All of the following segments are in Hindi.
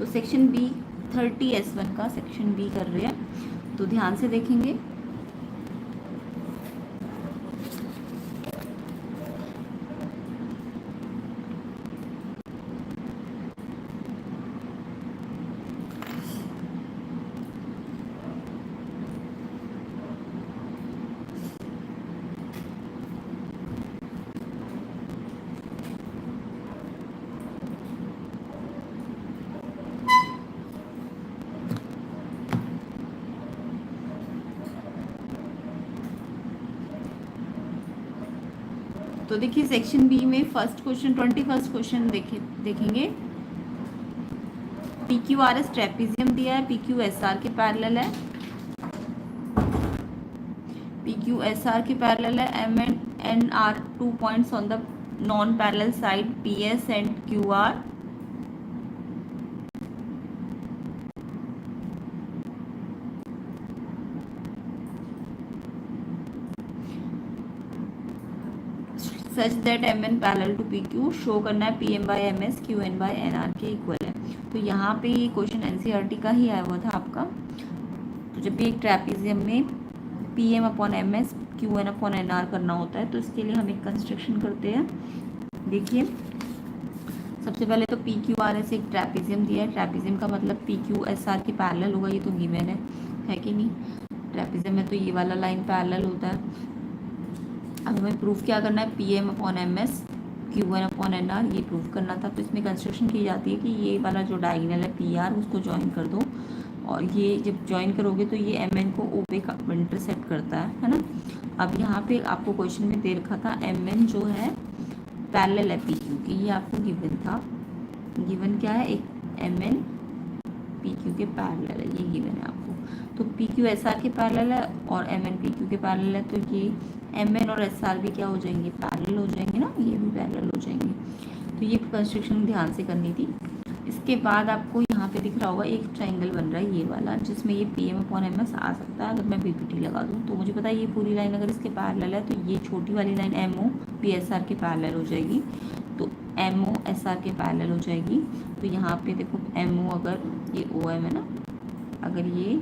तो सेक्शन बी 30S1 का सेक्शन बी कर रहे हैं, तो ध्यान से देखेंगे। तो देखिए सेक्शन बी में फर्स्ट क्वेश्चन 21st क्वेश्चन देखेंगे। PQRS ट्रेपीजियम दिया है, PQSR के पैरेलल है, PQSR के पैरेलल है, M and N are 2 points on the non parallel side PS and QR। Such that MN parallel to PQ, show करना है PM by MS QN by NR के इक्वल है। तो यहाँ पे ये क्वेश्चन NCERT का ही आया हुआ था आपका। तो जब भी एक ट्रेपीजियम में PM upon MS QN upon NR करना होता है, तो इसके लिए हम एक कंस्ट्रक्शन करते हैं। देखिए सबसे पहले तो PQRS एक ट्रेपीजियम दिया है, ट्रेपीजियम का मतलब PQSR के पैरेलल होगा, ये तो गिवन है कि नहीं। ट्रेपीजियम में तो ये वाला लाइन पैरेलल होता है। अब हमें प्रूफ क्या करना है, PM upon MS Q1 upon NR, ये प्रूफ करना था। तो इसमें कंस्ट्रक्शन की जाती है कि ये वाला जो डायगोनल है PR उसको ज्वाइन कर दो, और ये जब ज्वाइन करोगे तो ये MN को O पे इंटरसेक्ट करता है ना। अब यहाँ पे आपको क्वेश्चन में दे रखा था MN जो है पैरेलल है PQ की, ये आपको गिवन था। गिवन क्या है, एक MN PQ के पैरेलल है, ये गिवन है आपको। तो PQSR के पैरेलल है और MN PQ के पैरेलल है, तो ये MN और SR भी क्या हो जाएंगे, पैरेलल हो जाएंगे ना, ये भी पैरेलल हो जाएंगे। तो ये कंस्ट्रक्शन ध्यान से करनी थी। इसके बाद आपको यहाँ पे दिख रहा होगा एक ट्रायंगल बन रहा है ये वाला, जिसमें ये PM अपॉन MS आ सकता है। अगर मैं PPT लगा दूँ तो मुझे पता है ये पूरी लाइन अगर इसके पैरेलल है तो ये छोटी वाली लाइन MO PSR के पैरेलल हो जाएगी, तो MO SR के पैरेलल हो जाएगी। तो यहाँ पे देखो MO अगर ये OM है ना, अगर ये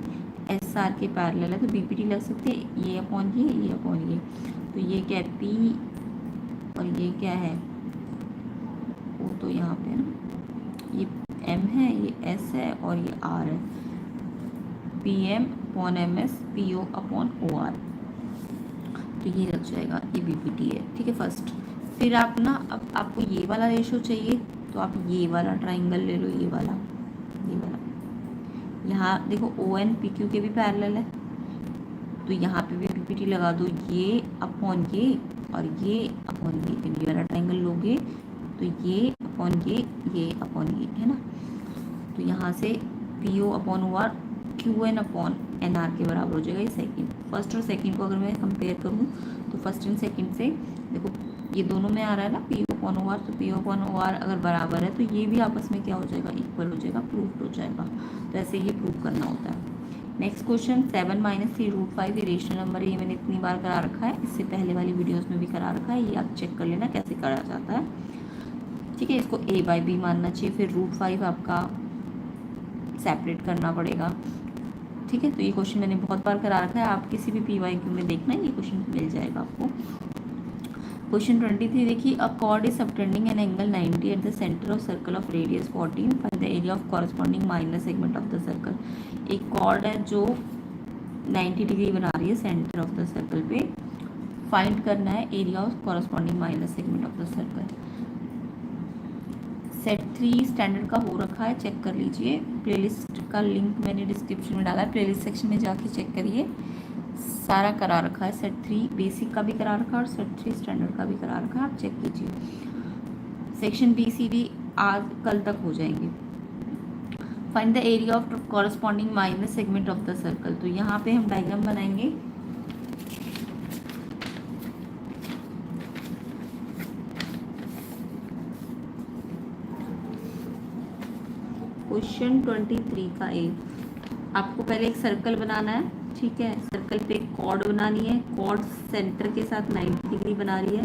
SR के पैरेलल है तो PPT लग सकते हैं, ये अपॉन ये अपॉन ये। तो ये क्या है P और ये क्या है O, तो यहाँ पे ना ये M है, ये S है और ये R है। PM upon MS PO upon OR, तो ये लग जाएगा, ये PPT है, ठीक है फर्स्ट। फिर आप ना, अब आपको ये वाला रेशो चाहिए तो आप ये वाला ट्राइंगल ले लो, ये वाला। यहाँ देखो ON PQ के भी पैरेलल है, तो यहाँ पे भी PPT लगा दो, ये अपॉन ये और ये अपॉन ये वाला ट्राइंगल लोगे तो ये अपॉन ये अपॉन ये है ना। तो यहाँ से PO upon OR QN upon NR के बराबर हो जाएगा। ये सेकंड, फर्स्ट और सेकंड को अगर मैं कंपेयर करूँ तो फर्स्ट एंड सेकंड से देखो ये दोनों में आ रहा है ना PO अपॉन OR, तो PO अपॉन OR अगर बराबर है तो ये भी आपस में क्या हो जाएगा, इक्वल हो जाएगा, प्रूफ हो जाएगा। तो ऐसे ये प्रूफ करना होता है। नेक्स्ट क्वेश्चन 7 - 3√5 ये रेशनल नंबर है, ये मैंने इतनी बार करा रखा है, इससे पहले वाली वीडियोस में भी करा रखा है, ये आप चेक कर लेना कैसे करा जाता है, ठीक है। इसको A/B मानना चाहिए, फिर √5 आपका सेपरेट करना पड़ेगा, ठीक है। तो ये क्वेश्चन मैंने बहुत बार करा रखा है, आप किसी भी PYQ में देखना ये क्वेश्चन मिल जाएगा आपको। क्वेश्चन 23 देखिए, अ cord is subtending an angle 90 at the centre of circle of radius 14, find the area of corresponding minor segment of the circle. एक कॉर्ड है जो 90 डिग्री बना रही है सेंटर ऑफ द सर्कल पे, फाइंड करना है area of corresponding minor segment of the circle. Set 3 standard का हो रखा है, चेक कर लीजिए। प्लेलिस्ट का लिंक मैंने डिस्क्रिप्शन में डाला है, प्लेलिस्ट सेक्शन में जाके चेक करिए, सारा करा रखा है। सेट 3 बेसिक का भी करा रखा है और सेट 3 स्टैंडर्ड का भी करा रखा है, आप चेक कीजिए। सेक्शन BCD आज कल तक हो जाएंगे। Find the area of corresponding minor segment of the circle. तो यहाँ पे हम डायग्राम बनाएंगे, क्वेश्चन 23 का आपको पहले एक सर्कल बनाना है, ठीक है। सर्कल पे एक कॉर्ड बनानी है, कॉर्ड सेंटर के साथ 90 डिग्री बना रही है,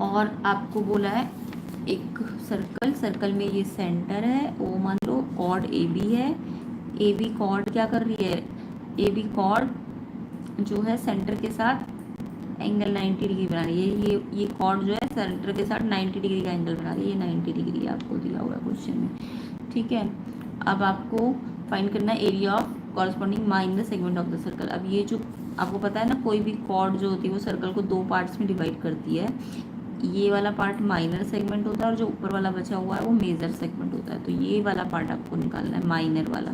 और आपको बोला है एक सर्कल में ये सेंटर है, ओ मान लो, कॉर्ड ए बी है, ए बी कॉर्ड क्या कर रही है, ए बी कॉर्ड जो है सेंटर के साथ एंगल 90 डिग्री बना रही है। ये कॉर्ड जो है सेंटर के साथ 90 डिग्री का एंगल बना रही है, ये 90 डिग्री आपको दिया हुआ है क्वेश्चन में, ठीक है। अब आपको फाइंड करना है area of corresponding minus segment of the circle. अब ये जो आपको पता है ना, कोई भी कॉर्ड जो होती है वो सर्कल को 2 पार्ट्स में डिवाइड करती है। ये वाला पार्ट माइनर सेगमेंट होता है और जो ऊपर वाला बचा हुआ है वो मेजर सेगमेंट होता है। तो ये वाला पार्ट आपको निकालना है, माइनर वाला।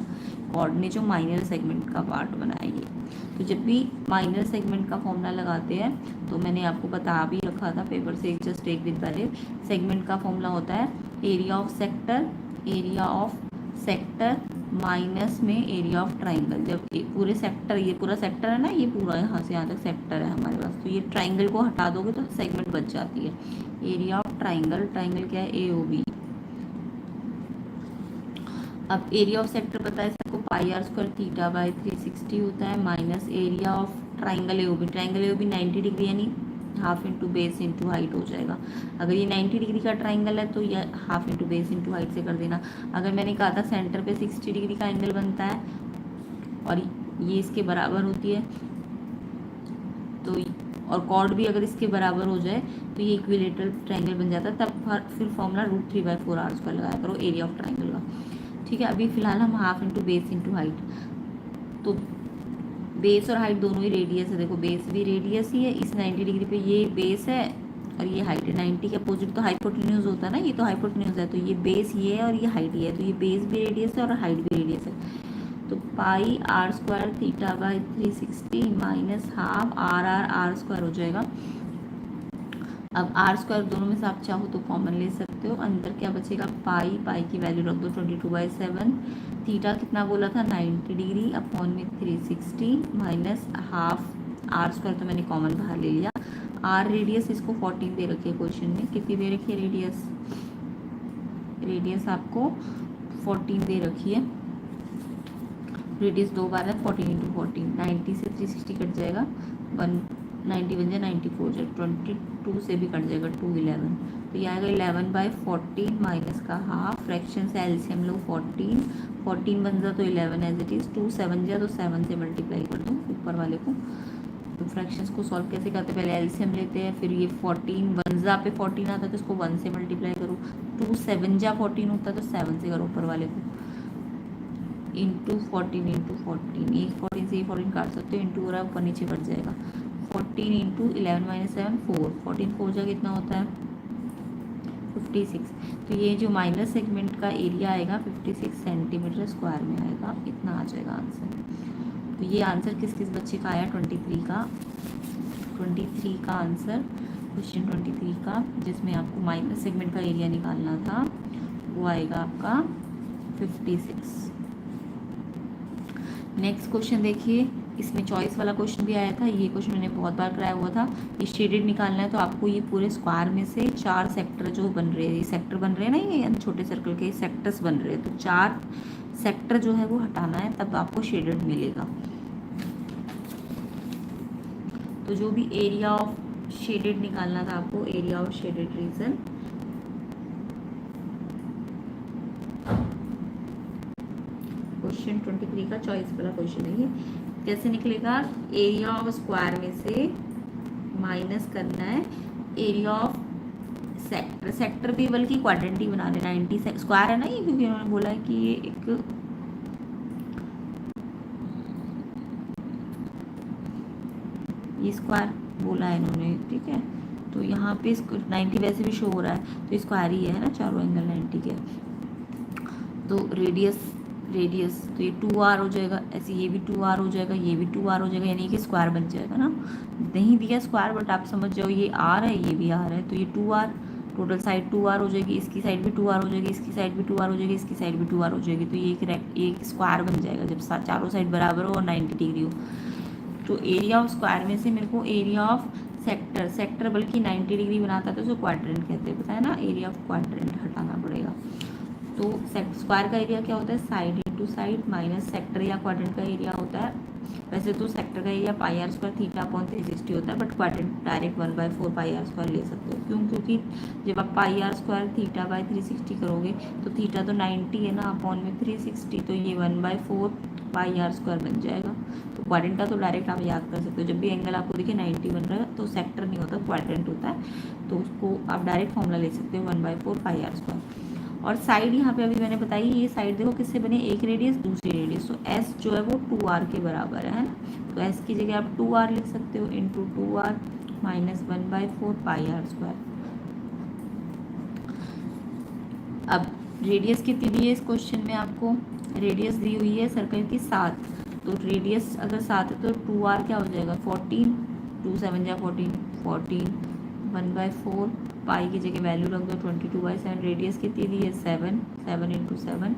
कॉर्ड ने जो माइनर सेगमेंट का पार्ट बनाया ये। तो जब भी माइनर सेगमेंट का फॉर्मूला लगाते हैं, तो मैंने आपको बता भी रखा था पेपर से, जस्ट एक दिन पहले। सेगमेंट का फॉर्मूला होता है एरिया ऑफ सेक्टर माइनस में एरिया ऑफ ट्राइंगल। जब पूरे सेक्टर, ये पूरा सेक्टर है ना, ये पूरा यहाँ से यहाँ तक सेक्टर है हमारे पास, तो ये ट्राइंगल को हटा दोगे तो सेगमेंट बच जाती है। एरिया ऑफ ट्राइंगल क्या है, ए ओ बी। अब एरिया ऑफ सेक्टर पता है सबको, pi R square theta by 360 होता है, minus area of triangle A O B. Triangle A O B 90 degree यानी half into base into height हो जाएगा। अगर ये 90 डिग्री का ट्राइंगल है तो ये half into base into height से कर देना। अगर मैंने कहा था सेंटर पे 60 डिग्री का एंगल बनता है और ये इसके बराबर होती है, तो और कॉर्ड भी अगर इसके बराबर हो जाए तो ये इक्विलेटरल ट्राइंगल बन जाता है। तब फिर फॉर्मूला √3/4 आर स्क्वायर लगाया करो एरिया ऑफ ट्राइंगल का, ठीक है। अभी फिलहाल हम half into base into height, तो बेस और हाइट दोनों ही रेडियस है। देखो बेस भी रेडियस ही है, इस 90 डिग्री पे ये बेस है और ये हाइट है। 90 के अपोजिट तो हाइपोटेन्यूज होता है ना, ये तो हाइपोटेन्यूज है, तो ये बेस ये है और ये हाइट ये है, तो ये बेस भी रेडियस है और हाइट भी रेडियस है। तो pi R square theta by 360 minus half R square हो जाएगा। अब आर स्क्वायर दोनों में से आप चाहो तो कॉमन ले सकते हो, अंदर क्या बचेगा, पाई की वैल्यू रख दो 22/7। थीटा कितना बोला था, 90 डिग्री अपॉन में 360 माइनस हाफ आर स्क्वायर, तो मैंने कॉमन बाहर ले लिया। आर रेडियस इसको 14 दे रखी है क्वेश्चन में, कितनी दे रखी है रेडियस आपको 14 दे रखी है। रेडियस 2 बार है, 14 इंटू 14, 90 से 360 कट जाएगा, 90 बन जाए 94 जाए, 22 से भी कट जाएगा 2 11, तो ये आएगा 11/14 माइनस का हाफ। फ्रैक्शन से एलसीएम लो 14 बन जा तो 11 एज इट इज़, 2 7 जा तो 7 से मल्टीप्लाई कर दो ऊपर वाले को। तो फ्रैक्शंस को सॉल्व कैसे करते हैं, पहले एलसीएम लेते हैं, फिर ये 14 1 जा पे 14 आता है तो इसको 1 से मल्टीप्लाई करो, 2 7 जा 14 होता है तो 7 से करो ऊपर वाले को, इंटू 14 इंटू 14, एक 14 से 14 काट सकते हो, इंटू हो रहा है ऊपर नीचे कट जाएगा। 14 इंटू 11 माइनस 7 4, 14 4 जा कितना होता है 56। तो ये जो माइनस सेगमेंट का एरिया आएगा 56 सेंटीमीटर स्क्वायर में आएगा, इतना आ जाएगा आंसर। तो ये आंसर किस किस बच्चे का आया, 23 का आंसर, क्वेश्चन 23 का, जिसमें आपको माइनस सेगमेंट का एरिया निकालना था, वो आएगा आपका 56। नेक्स्ट क्वेश्चन देखिए, इसमें चॉइस वाला क्वेश्चन भी आया था। ये क्वेश्चन मैंने बहुत बार कराया हुआ था। ये शेडेड निकालना है, तो आपको ये पूरे स्क्वायर में से 4 सेक्टर जो बन रहे हैं, ये सेक्टर बन रहे हैं ना, ये छोटे सर्कल के सेक्टर्स बन रहे हैं, तो 4 सेक्टर जो है वो हटाना है, तब आपको शेडेड मिलेगा। तो जो भी एरिया ऑफ शेडेड निकालना था आपको, area of shaded region, question 23 का चॉइस वाला क्वेश्चन है ये। कैसे निकलेगा, एरिया ऑफ स्क्वायर में से माइनस करना है एरिया ऑफ सेक्टर भी बल्कि क्वाड्रेंट ही बना लेना, 90 स्क्वायर है ना ये, क्योंकि उन्होंने बोला है कि ये एक ये स्क्वायर बोला है इन्होंने, ठीक है। तो यहाँ पे 90 वैसे भी शो हो रहा है, तो स्क्वायर ही है ना, चारों एंगल 90 के। तो रेडियस तो ये 2r हो जाएगा, ऐसे ये भी 2r हो जाएगा, ये भी 2r हो जाएगा, यानी कि स्क्वायर बन जाएगा ना। नहीं दिया स्क्वायर बट आप समझ जाओ ये r है, ये भी r है, तो ये 2r, टोटल साइड 2r हो जाएगी, इसकी साइड भी 2r हो जाएगी, इसकी साइड भी 2r हो जाएगी, इसकी साइड भी 2r हो जाएगी। तो ये एक स्क्वायर बन जाएगा जब चारों साइड बराबर हो और 90 डिग्री हो। तो एरिया ऑफ स्क्वायर में से मेरे को एरिया ऑफ सेक्टर बल्कि 90 डिग्री बनाता है तो उसको क्वाड्रेंट कहते हैं, पता है ना, एरिया ऑफ क्वाड्रेंट हटाना पड़ेगा। तो स्क्वायर का एरिया क्या होता है, side into side, minus sector या क्वाड्रेंट का एरिया होता है वैसे तो सेक्टर का area pi R square theta upon 360 होता है, but quadrant direct 1/4 pi R square ले सकते हो। क्यों? क्योंकि जब आप pi R square theta by 360 करोगे तो थीटा तो 90 है ना, अपॉन में 360, तो ये 1/4 पाई आर स्क्वायर बन जाएगा। तो क्वाड्रेंट का तो डायरेक्ट आप याद कर सकते हो, जब भी एंगल आपको दिखे 90 बन रहा है तो सेक्टर नहीं होता, क्वाड्रेंट होता है, तो उसको आप डायरेक्ट फॉर्मूला ले सकते हो 1/4 पाई आर स्क्वायर। और साइड यहाँ पे अभी मैंने बताई, ये साइड देखो किससे बने, एक रेडियस दूसरी रेडियस, तो एस जो है वो 2r के बराबर है ना, तो एस की जगह आप 2r लिख सकते हो, into 2r minus 1/4 pi R square. अब रेडियस कितनी दी है इस क्वेश्चन में आपको, रेडियस दी हुई है सर्कल की 7, तो रेडियस अगर 7 है तो 2r क्या हो जाएगा 14, 2 7 जा 14, 1/4 पाई की जगह वैल्यू रख दो 22/7, रेडियस कितनी दी है 7, 7 इंटू 7,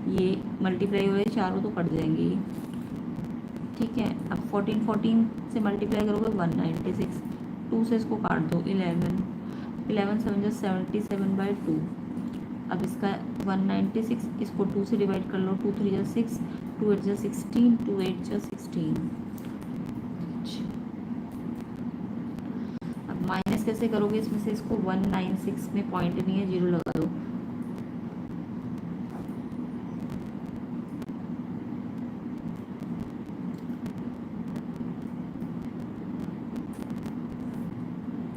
ये मल्टीप्लाई हो रहे चारों तो कट जाएंगे ये, ठीक है। अब 14 से मल्टीप्लाई करोगे 196, 2 से इसको काट दो 11, 11 7 जा 77/2, अब इसका 196, इसको 2 से डिवाइड कर लो, 2 3 जा 6, 2 8 जा 16, 2 8 जा 16। अब माइनस कैसे करोगे इसमें से, इसको 196 में पॉइंट नहीं है, जीरो लगा दो,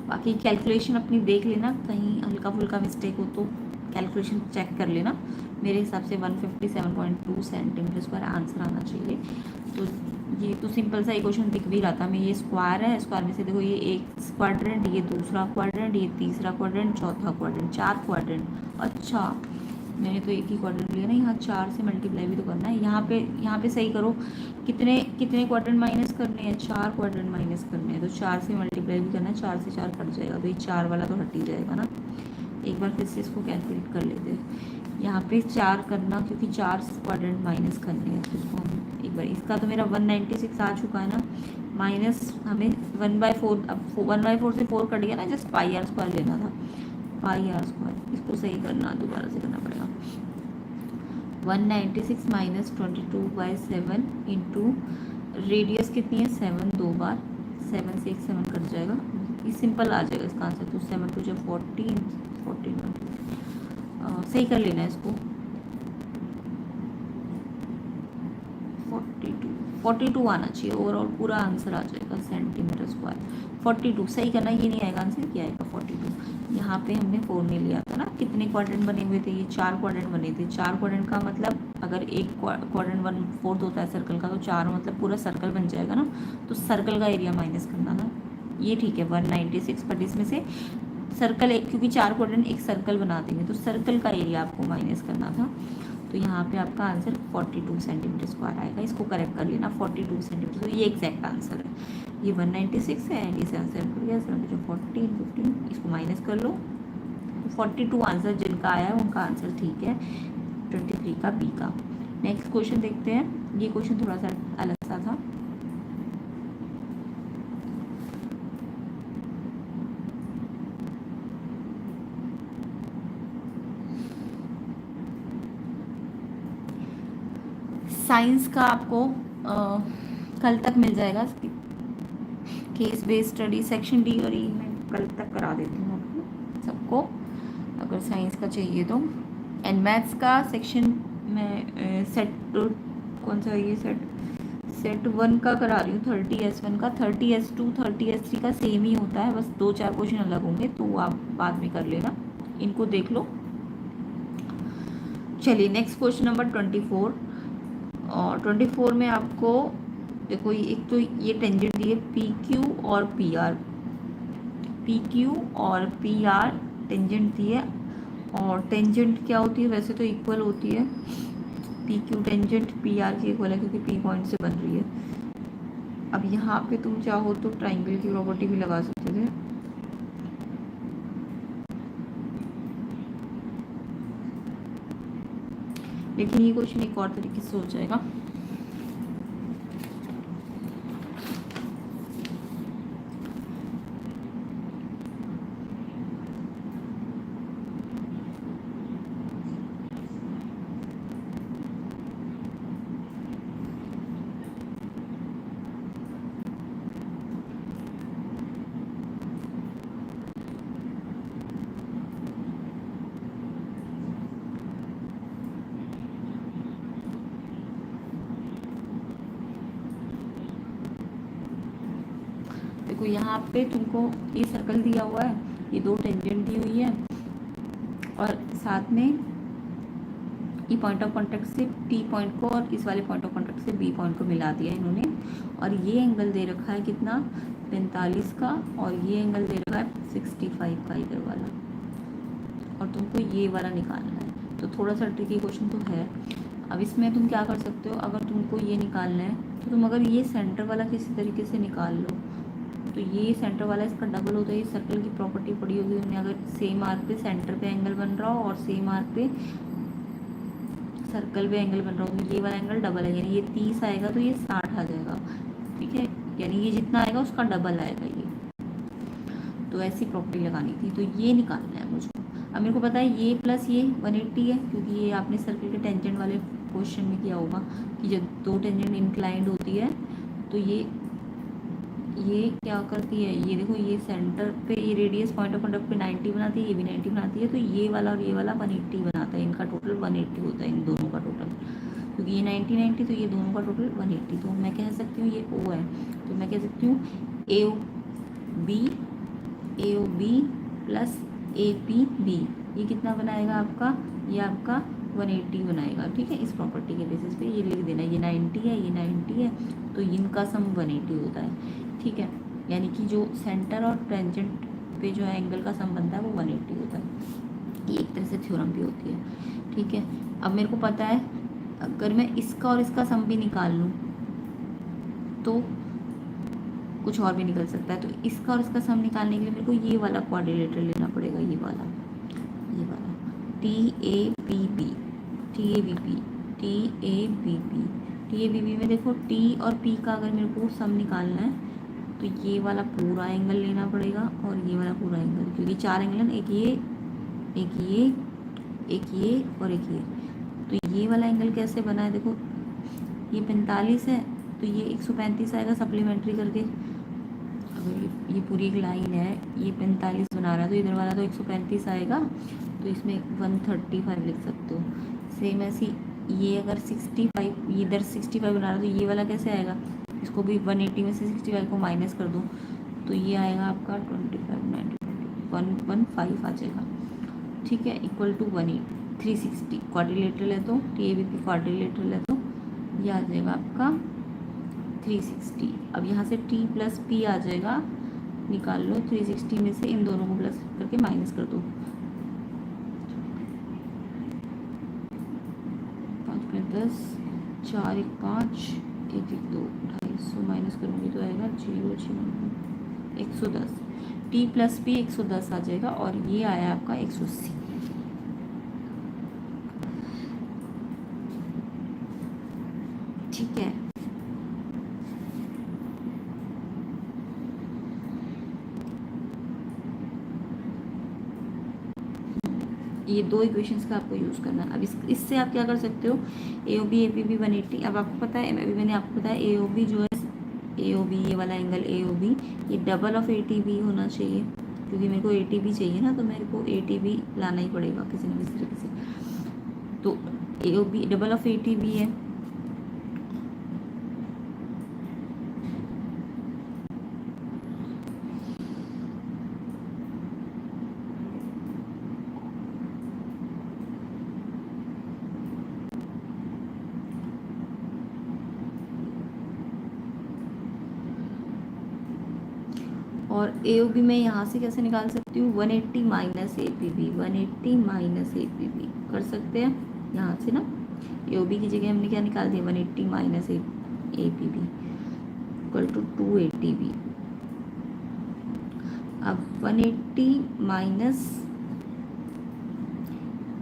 बाकी कैलकुलेशन अपनी देख लेना, कहीं हल्का फुल्का मिस्टेक हो तो कैलकुलेशन चेक कर लेना। मेरे हिसाब से 157.2 सेंटीमीटर स्क्वायर आंसर आना चाहिए। तो ये तो सिंपल सा इक्वेशन दिख भी रहा था मैं, ये स्क्वायर है, स्क्वायर में से देखो ये एक क्वाड्रेंट, ये दूसरा क्वाड्रेंट, ये तीसरा क्वाड्रेंट, चौथा क्वाड्रेंट, 4 क्वाड्रेंट। अच्छा मैंने तो एक ही क्वाड्रेंट लिया ना, यहाँ 4 से मल्टीप्लाई भी तो करना है, यहाँ पे सही करो, कितने कितने क्वाड्रेंट माइनस करने हैं, 4 क्वाड्रेंट माइनस करने हैं, तो 4 से मल्टीप्लाई भी करना है, 4 से 4 कट जाएगा, तो ये 4 वाला तो हट ही जाएगा ना। एक बार फिर से इसको कैलकुलेट कर लेते हैं, यहाँ पे 4 करना, क्योंकि 4 क्वाड्रेंट माइनस करने हैं, तो इसको हम एक बार, इसका तो मेरा 196 आ चुका है ना, माइनस हमें 1/4, अब 1/4 से 4 कट गया ना, जस्ट पाई आर स्क्वायर लेना था, पाई आर स्क्वायर, इसको सही करना दोबारा से करना पड़ेगा, 196 माइनस 22/7 इंटू रेडियस कितनी है 7, 2 बार 7 से 1 7 कट जाएगा, ये सिंपल आ जाएगा इसका आंसर, तो 7 2 जब 14 सही कर लेना इसको, 42 आना चाहिए, ओवरऑल पूरा आंसर आ जाएगा सेंटीमीटर स्क्वायर, 42 सही करना, ये नहीं आएगा आंसर, क्या आएगा 42। यहाँ पे हमने 4 नहीं लिया था ना, कितने क्वाड्रेंट बने हुए थे, ये 4 क्वाड्रेंट बने थे, 4 क्वाड्रेंट का मतलब अगर एक क्वाड्रेंट 1/4 होता है सर्कल का, तो 4 मतलब पूरा सर्कल बन जाएगा ना, तो सर्कल का एरिया माइनस करना ना, ये ठीक है 196, बट इसमें से सर्कल एक, क्योंकि 4 क्वाड्रेंट एक सर्कल बना देंगे, तो सर्कल का एरिया आपको माइनस करना था, तो यहाँ पे आपका आंसर 42 सेंटीमीटर स्क्वायर आएगा, इसको करेक्ट कर लेना 42 सेंटीमीटर, तो ये एग्जैक्ट आंसर है, ये 196 है एंड इसे आंसर कर दिया 14 15, इसको माइनस कर लो, 42 आंसर जिनका आया है उनका आंसर ठीक है, 23 का बी का। नेक्स्ट क्वेश्चन देखते हैं, ये क्वेश्चन थोड़ा सा अलग सा था, साइंस का आपको कल तक मिल जाएगा, case based study section D और ई में कल तक करा देती हूँ आपको सबको, अगर साइंस का चाहिए तो। एंड मैथ्स का सेक्शन में सेट कौन सा है ये, सेट 1 का करा रही हूँ, 30S1 का, 30S2 30S3 का सेम ही होता है, बस 2-4 क्वेश्चन अलग होंगे, तो आप बाद में कर लेना, इनको देख लो। चलिए नेक्स्ट क्वेश्चन नंबर 24, और 24 में आपको देखो, एक तो ये टेंजेंट दी है PQ और PR, PQ और PR टेंजेंट दी है, और टेंजेंट क्या होती है, वैसे तो इक्वल होती है, PQ टेंजेंट PR की इक्वल है, क्योंकि P पॉइंट से बन रही है। अब यहाँ पे तुम चाहो तो ट्राइंगल की प्रॉपर्टी भी लगा सकते थे, लेकिन ये क्वेश्चन एक और तरीके से हो जाएगा, देखो यहाँ पे तुमको ये सर्कल दिया हुआ है, ये दो टेंजेंट दी हुई है और साथ में ये पॉइंट ऑफ कॉन्टेक्ट से टी पॉइंट को और इस वाले पॉइंट ऑफ कॉन्टेक्ट से बी पॉइंट को मिला दिया इन्होंने। और ये एंगल दे रखा है कितना, 45 का, और ये एंगल दे रखा है 65 का इधर वाला, और तुमको ये वाला निकालना है। तो थोड़ा सा ट्रिकी क्वेश्चन तो है। अब इसमें तुम क्या कर सकते हो, अगर तुमको ये निकालना है तो तुम अगर ये सेंटर वाला किसी तरीके से निकाल लो, तो ये सेंटर वाला इसका डबल होता है। ये सर्कल की प्रॉपर्टी पड़ी होगी उन्हें, अगर सेम आर्क पे सेंटर पे एंगल बन रहा हो और सेम आर्क पे सर्कल पे एंगल बन रहा हो, तो ये वाला एंगल डबल है, यानी ये 30 आएगा तो ये 60 आ जाएगा, ठीक है, यानी ये जितना आएगा उसका डबल आएगा ये। तो ऐसी प्रॉपर्टी लगानी थी, तो ये निकालना है मुझको। अब मेरे को पता है ये प्लस ये 180 है, क्योंकि ये आपने सर्कल के टेंजेंट वाले क्वेश्चन में किया होगा कि जब दो टेंजेंट इंक्लाइंड होती है तो ये क्या करती है, ये देखो ये सेंटर पे ये रेडियस पॉइंट ऑफ कॉन्टेक्ट पे 90 बनाती है, ये भी 90 बनाती है, तो ये वाला और ये वाला 180 बनाता है, इनका टोटल 180 होता है, इन दोनों का टोटल, क्योंकि ये 90 90 तो ये दोनों का टोटल 180। तो मैं कह सकती हूँ ये O है, तो मैं कह सकती हूँ AOB प्लस APB, ये कितना बनाएगा आपका, ये आपका 180 बनाएगा, ठीक है। इस प्रॉपर्टी के बेसिस पे ये लिख देना, ये 90 है, ये 90 है, तो इनका सम 180 होता है, ठीक है। यानी कि जो सेंटर और टेंजेंट पे जो एंगल का सम बनता है वो 180 होता है। ये एक तरह से थ्योरम भी होती है, ठीक है। अब मेरे को पता है अगर मैं इसका और इसका सम भी निकाल लूँ तो कुछ और भी निकल सकता है। तो इसका और इसका सम निकालने के लिए मेरे को ये वाला क्वाड्रिलेटरल लेना पड़ेगा, ये वाला TABB में देखो T और P का अगर मेरे को सम निकालना है तो ये वाला पूरा एंगल लेना पड़ेगा और ये वाला पूरा एंगल, क्योंकि चार एंगल है, एक ये और एक ये। तो ये वाला एंगल कैसे बना है, देखो ये 45 है तो ये 135 आएगा सप्लीमेंट्री करके। अगर ये पूरी एक लाइन है, ये 45 बना रहा है तो इधर वाला तो 135 आएगा, तो इसमें 135 लिख सकते हो। सेम ऐसी ये अगर 65, ये इधर 65 बना रहा है तो ये वाला कैसे आएगा, इसको भी 180 में से 65 को माइनस कर दो तो ये आएगा आपका 115 आ जाएगा, ठीक है, इक्वल टू 360। क्वाड्रिलेटरल है तो TABP क्वाड्रिलेटरल है तो ये आ जाएगा आपका 360। अब यहाँ से T प्लस P आ जाएगा, निकाल लो, 360 में से इन दोनों को प्लस करके माइनस कर दो, 5 में 10, 4 1 5, 1 1 2, 250 माइनस करूँगी तो आएगा 0 0 110। T प्लस P 110 आ जाएगा और ये आया आपका 180, ठीक है। ये दो इक्वेशंस का आपको यूज़ करना है। अब इससे आप क्या कर सकते हो, AOB APB 180। अब आपको पता है, अभी मैंने आपको बताया AOB जो है, AOB ये वाला एंगल AOB ये डबल ऑफ ATB होना चाहिए, क्योंकि मेरे को ATB चाहिए ना, तो मेरे को ATB लाना ही पड़ेगा किसी न किसी तरीके से। तो AOB डबल ऑफ ATB है, और AOB में यहाँ से कैसे निकाल सकती हूँ, 180 माइनस APB, 180 माइनस APB कर सकते हैं यहाँ से ना। AOB की जगह हमने क्या निकाल दिया, 180 minus APB equal to 280B। अब 180 माइनस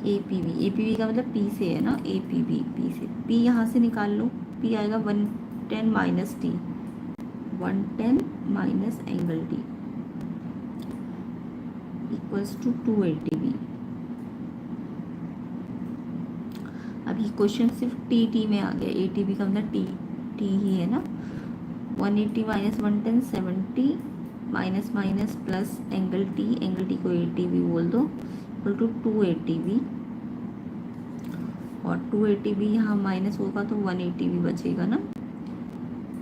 APB का मतलब P से है ना, P से P यहाँ से निकाल लो, P आएगा 110 minus T, 110 minus angle T equals to 280B। अभी क्वेश्चन सिर्फ टी में आ गया, ATB का मतलब टी ही है ना। 180 minus 110 70 minus minus plus angle T को ATB बोल दो, इक्वल टू 280B। और 280B यहाँ माइनस होगा तो 180B बचेगा ना,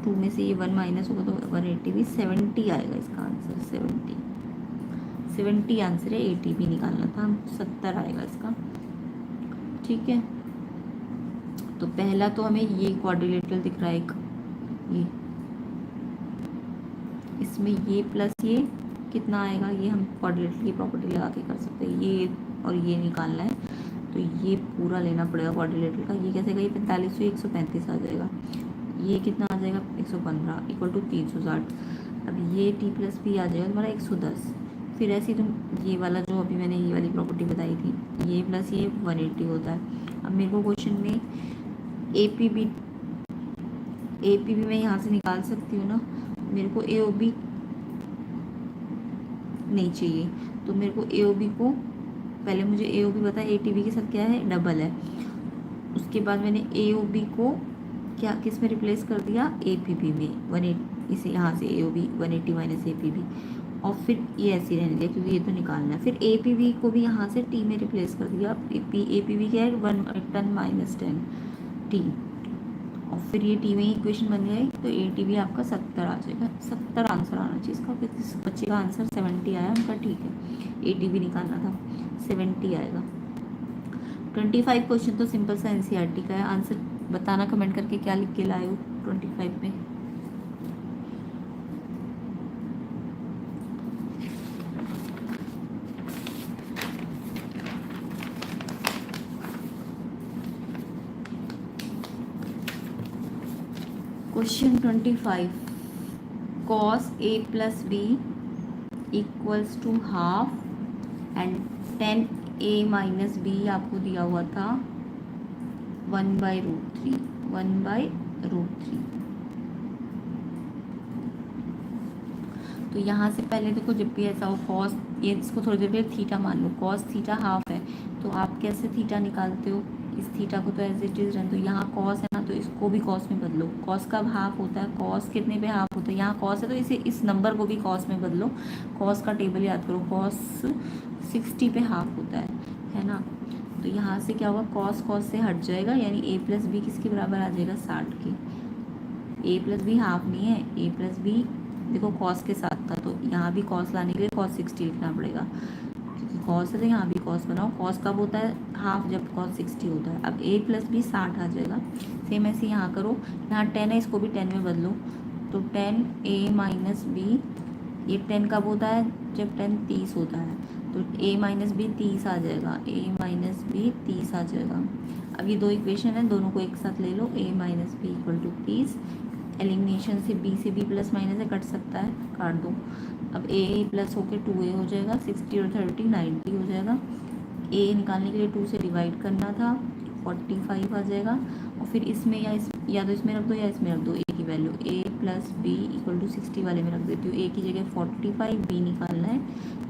2 में से ये 1 माइनस होगा तो 180 भी 70 आएगा इसका आंसर। 70 आंसर है। 80 भी निकालना था, 70 आएगा इसका। ठीक है, तो पहला तो हमें ये क्वाड्रिलेटरल दिख रहा है एक, ये इसमें ये प्लस ये कितना आएगा, ये हम क्वाड्रिलेटरल की प्रॉपर्टी लगा के कर सकते हैं। ये और ये निकालना है तो ये पूरा लेना पड़ेगा क्वाड्रिलेटरल का। ये कैसे, ये 45 से 135 आ जाएगा। ये कितना आ जाएगा 115 इक्वल टू 360। अब ये टी प्लस पी आ जाएगा तुम्हारा 110। फिर ऐसे तुम ये वाला जो अभी मैंने ये वाली प्रॉपर्टी बताई थी, ये प्लस ये 180 होता है। अब मेरे को क्वेश्चन में ए पी बी मैं यहाँ से निकाल सकती हूँ ना। मेरे को ए ओ बी नहीं चाहिए, तो मेरे को ए ओ बी को पहले मुझे ए ओ बी पता है, ए टी बी के साथ क्या है, डबल है। उसके बाद मैंने ए ओ बी को क्या किस में रिप्लेस कर दिया, ए पी बी में। 180 इसे यहाँ से A O B 180 minus A P B, और फिर ये ऐसे रहने दिया क्योंकि ये तो निकालना है। फिर ए पी बी को भी यहाँ से टी में रिप्लेस कर दिया। ए पी बी क्या है, 1 माइनस 10 टी, और फिर ये टी में ही इक्वेशन बन गई। तो ए टी भी आपका 70 आ जाएगा। 70 आंसर आना चाहिए इसका। इस बच्चे का आंसर 70 आया उनका। ठीक है, ए टी भी निकालना था, 70 आएगा। 25 क्वेश्चन तो सिंपल सा एनसीईआरटी का है। आंसर बताना कमेंट करके क्या लिख के लाए हो 25 में। Question 25, cos a plus B equals to half and 10a minus B आपको दिया हुआ था 1/√3। तो यहाँ से पहले देखो, जब भी ऐसा हो cos, ये इसको थोड़ी देर पहले थीटा मान लो, cos थीटा हाफ है, तो आप कैसे थीटा निकालते हो, इस थीटा को तो एज इट इज रहने दो। यहाँ कॉस है ना, तो इसको भी कॉस में बदलो। कॉस कब हाफ होता है, कॉस कितने पे हाफ होता है, यहाँ कॉस है तो इसे इस नंबर को भी कॉस में बदलो। कॉस का टेबल याद करो, कॉस 60 पे हाफ होता है ना। तो यहाँ से क्या होगा, कॉस से हट जाएगा, यानी ए प्लस बी किसके बराबर आ जाएगा, 60 के। ए प्लस बी हाफ नहीं है, ए प्लस बी देखो कॉस के साथ था, तो यहाँ भी कॉस लाने के लिए cos 60 लिखना पड़ेगा, क्योंकि कॉस है तो यहाँ भी कॉस बनाओ। कॉस कब होता है, हाफ, जब cos 60 होता है। अब a प्लस बी 60 आ जाएगा। सेम ऐसे यहाँ करो, यहाँ 10 है, इसको भी 10 में बदलो, तो 10a माइनस बी, ये 10 कब होता है, जब 10 30 होता है, तो a माइनस बी 30 आ जाएगा, a माइनस बी 30 आ जाएगा। अब ये दो इक्वेशन है, दोनों को एक साथ ले लो, a minus B equal to 30। Elimination से b से b प्लस माइनस से कट सकता है, काट दो। अब a प्लस होकर 2a हो जाएगा, 60 और 30 90 हो जाएगा। a निकालने के लिए 2 से डिवाइड करना था, 45 आ जाएगा। और फिर इसमें या तो इसमें रख दो या इसमें रख दो a की वैल्यू, a plus B equal to 60 वाले में रख देती हूँ। a की जगह 45, b निकालना है,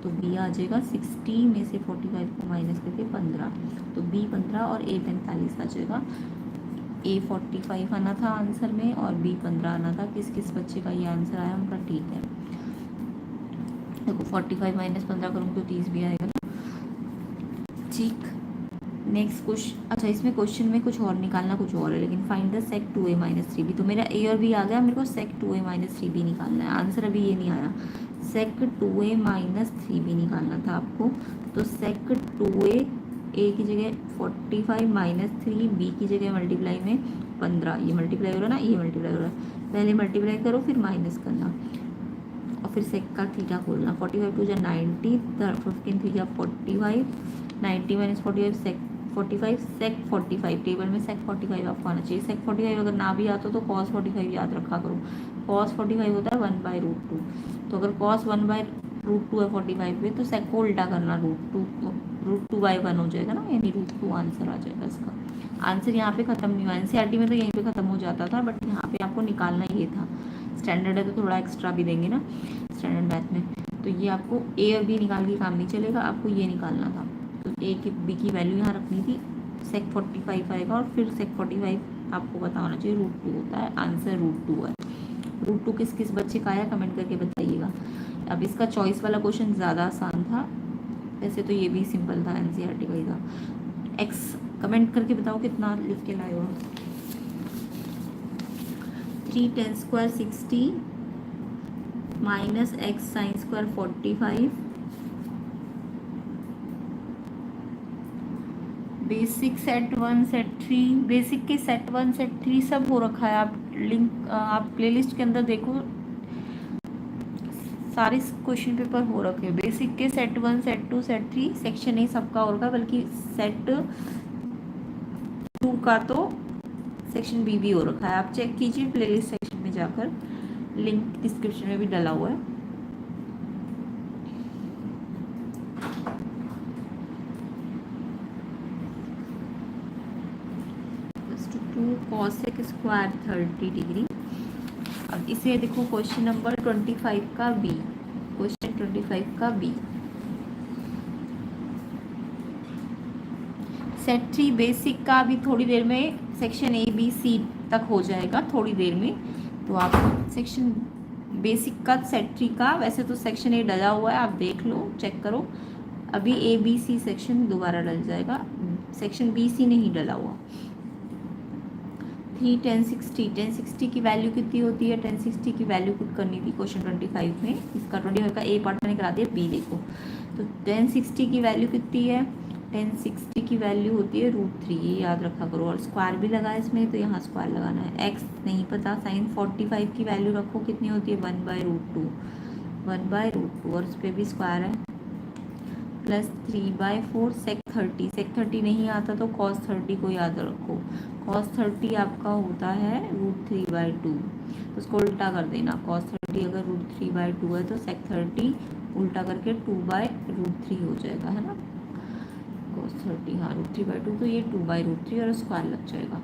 तो b आ जाएगा 60 में से 45 को माइनस करके 15, तो b 15 और a 45 आ जाएगा। a 45 आना था आंसर में और b 15 आना था। किस किस बच्चे का ये आंसर आया उनका, ठीक है। देखो 45 माइनस 15 करूँगी तो 30 भी आएगा ना, ठीक। नेक्स्ट क्वेश्चन, अच्छा इसमें क्वेश्चन में कुछ और निकालना कुछ और है, लेकिन find the sake 2a minus 3b। तो मेरा a और b आ गया, मेरे को सेक 2a माइनस 3b निकालना है। आंसर अभी ये नहीं आया, सेक 2a माइनस 3b निकालना था आपको। तो सेक 2a, a की जगह 45 माइनस 3, b की जगह मल्टीप्लाई में 15, ये मल्टीप्लाई हो रहा है ना, ये मल्टीप्लाई हो रहा है, पहले मल्टीप्लाई करो फिर माइनस करना, और फिर सेक का थीटा खोलना। 45 टू जा 90, 15 थीटा 45, 90 माइनस 45 सेक 45, सेक 45। टेबल में सेक 45 आपको आना चाहिए। सेक 45 अगर ना भी आता तो कॉस 45 याद रखा करो। कॉस 45 होता है 1/√2, तो अगर कॉस 1/√2 है 45 पे, तो सेक को उल्टा करना, √2/1 हो जाएगा ना, यानी √2 आंसर आ जाएगा इसका। आंसर यहाँ पे खत्म नहीं हुआ, एनसीईआरटी में तो यहीं पे खत्म हो जाता था, बट यहाँ पे आपको निकालना ये था। स्टैंडर्ड है तो थोड़ा एक्स्ट्रा भी देंगे ना स्टैंडर्ड मैथ में, तो ये आपको ए और बी निकाल के काम नहीं चलेगा, आपको ये निकालना था। तो ए की बी की वैल्यू यहाँ रखनी थी, सेक 45 आएगा, और फिर सेक 45 आपको पता होना चाहिए √2 होता है। आंसर √2 है। √2 किस किस बच्चे का आया कमेंट करके बताइएगा। अब इसका चॉइस वाला क्वेश्चन ज़्यादा आसान था, वैसे तो ये भी सिंपल था, एनसीईआरटी का ही था। एक्स कमेंट करके बताओ कितना लिख के लाए हो। 3 tan² 60 minus x sin² 45। Basic set 1 set 3, basic के सेट 1 सेट 3 सब हो रखा है। आप लिंक आप प्लेलिस्ट के अंदर देखो, सारे क्वेश्चन पेपर हो रखे हैं। बेसिक के set 1 set 2 set 3 section A सबका हो रखा है, बल्कि सेट 2 का तो सेक्शन बी भी हो रखा है। आप चेक कीजिए प्लेलिस्ट सेक्शन में जाकर, लिंक डिस्क्रिप्शन में भी डला हुआ है। cosec square 30 degree. अब इसे देखो क्वेश्चन नंबर 25 का बी, क्वेश्चन 25 का बी। सेट 3 बेसिक का भी थोड़ी देर में सेक्शन ए बी सी तक हो जाएगा, थोड़ी देर में। तो आप सेक्शन बेसिक का सेट 3 का, वैसे तो सेक्शन ए डला हुआ है, आप देख लो, चेक करो। अभी ए बी सी सेक्शन दोबारा डल जाएगा, सेक्शन बी सी नहीं डला हुआ। 3 tan 60, tan 60 की वैल्यू कितनी होती है? tan 60 की वैल्यू कुछ करनी थी क्वेश्चन 25 में, इसका 25 का ए पार्ट मैंने करा दिया, बी देखो। तो tan 60 की वैल्यू कितनी है? tan 60 की वैल्यू होती है √3, ये याद रखा करो। और स्क्वायर भी लगा है इसमें, तो यहाँ स्क्वायर लगाना है। x नहीं पता, sin 45 की वैल्यू रखो, कितनी होती है? 1/√2, 1/√2, और उस पर भी स्क्वायर है, प्लस 3/4 sec 30, sec 30 नहीं आता तो cos 30 को याद रखो। cos 30 आपका होता है √3/2, तो उसको उल्टा कर देना। cos 30 अगर √3/2 है तो sec 30 उल्टा करके 2/√3 हो जाएगा, है ना। cos 30 हाँ √3/2, तो ये 2/√3 और स्क्वायर लग जाएगा।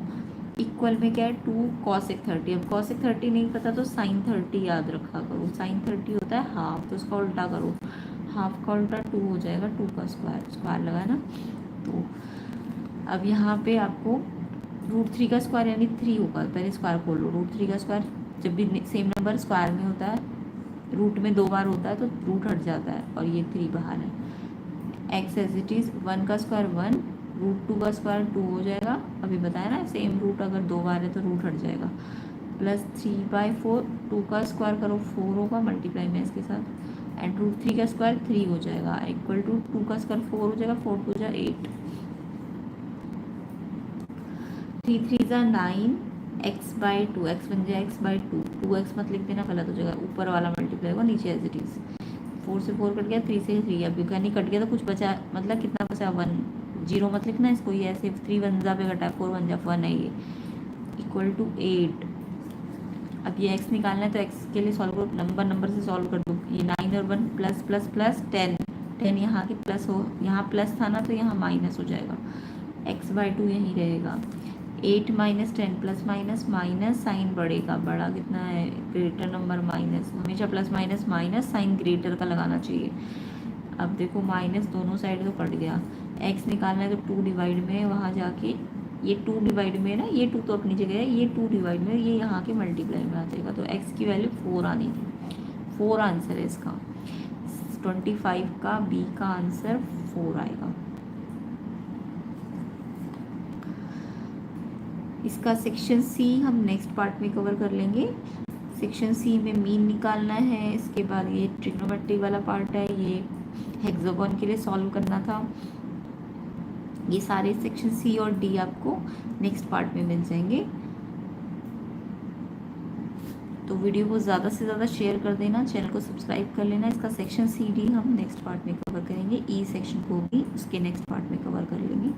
इक्वल में क्या है? 2 cos 30। अब cos 30 नहीं पता तो sin 30 याद रखा करो। sin 30 होता है हाफ, तो उसका उल्टा करो, हाफ का उल्टा 2 हो जाएगा, 2 का स्क्वायर, स्क्वायर लगा ना। तो अब यहाँ पे आपको √3 का स्क्वायर यानी 3 होगा, पहले स्क्वायर खोल लो। √3 का स्क्वायर, जब भी सेम नंबर स्क्वायर में होता है, रूट में 2 बार होता है तो रूट हट जाता है, और ये 3 बाहर है। x एज इट इज़, 1 का स्क्वायर 1, √2 का स्क्वायर 2 हो जाएगा। अभी बताया ना, सेम रूट अगर 2 बार है तो रूट हट जाएगा। प्लस 3/4, 2 का स्क्वायर करो 4 होगा, मल्टीप्लाई में इसके साथ, एंड √3 का स्क्वायर 3 हो जाएगा, इक्वल टू 2 का स्क्वायर 4 हो जाएगा, 4 2 जा 8, 3 3 जा 9, x/2, x बन जाए x/2, 2x मत लिख देना, गलत हो जाएगा, ऊपर वाला मल्टीप्लाई होगा, नीचे एज इट इज़। 4 से 4 कट गया, 3 से 3, अब नहीं कट गया तो कुछ बचा, मतलब कितना बचा? 1, 0 मत लिखना इसको, ये ऐसे 3 1 जा पे घटा, 4 1 जा 1 है ये, इक्वल टू 8। अब ये x निकालना है तो x के लिए सॉल्व करो, नंबर से सॉल्व कर दो। ये 9 और 1 प्लस प्लस प्लस 10, 10 यहाँ के प्लस हो, यहाँ प्लस था ना तो यहाँ माइनस हो जाएगा, x/2 यहीं रहेगा। 8 minus 10 plus minus minus, sign बढ़ेगा, बड़ा कितना है? ग्रेटर नंबर माइनस, हमेशा plus minus minus, sign greater का लगाना चाहिए। अब देखो माइनस दोनों साइड तो कट गया, x निकालना है तो 2 डिवाइड में, वहाँ जाके ये 2 डिवाइड में ना, ये 2 तो अपनी जगह है, ये 2 डिवाइड में, ये यहाँ के मल्टीप्लाई में आ जाएगा, तो x की वैल्यू 4 आनी थी, 4 आंसर है इसका। 25 का बी का आंसर 4 आएगा। इसका सेक्शन सी हम नेक्स्ट पार्ट में कवर कर लेंगे। सेक्शन सी में मीन निकालना है, इसके बाद ये ट्रिग्नोमेट्री वाला पार्ट है, ये हेक्सागोन के लिए सॉल्व करना था। ये सारे सेक्शन सी और डी आपको नेक्स्ट पार्ट में मिल जाएंगे। तो वीडियो को ज़्यादा से ज़्यादा शेयर कर देना, चैनल को सब्सक्राइब कर लेना। इसका सेक्शन सी डी हम नेक्स्ट पार्ट में कवर करेंगे, ई सेक्शन को भी उसके नेक्स्ट पार्ट में कवर कर लेंगे।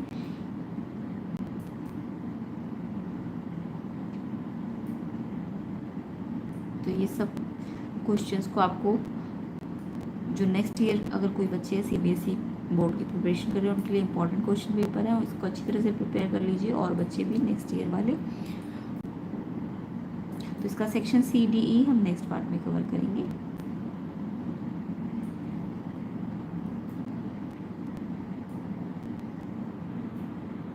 तो ये सब क्वेश्चंस को आपको जो नेक्स्ट ईयर अगर कोई बच्चे सीबीएसई बोर्ड की प्रिपरेशन कर रहे हैं उनके लिए इंपॉर्टेंट क्वेश्चन पेपर है, उसको अच्छी तरह से प्रिपेयर कर लीजिए, और बच्चे भी नेक्स्ट ईयर वाले। तो इसका सेक्शन सी डी ई हम नेक्स्ट पार्ट में कवर करेंगे।